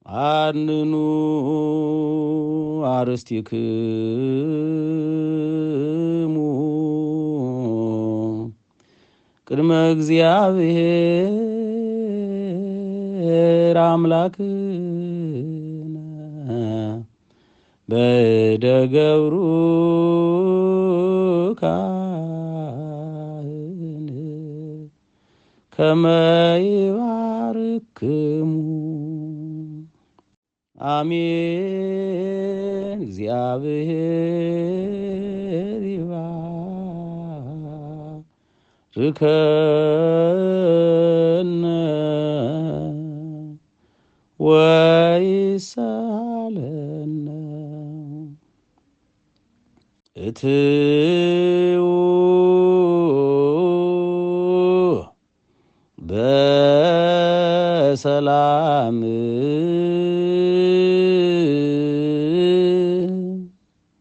አንኑ አርስቲክሙ ቅድመ እግዚአብሔር አምላክነ በደገብሩ ካህን ከመ ይባርክሙ አሜን። እግዚአብሔር ይባርከነ ወይሳለነ እትዉ በሰላም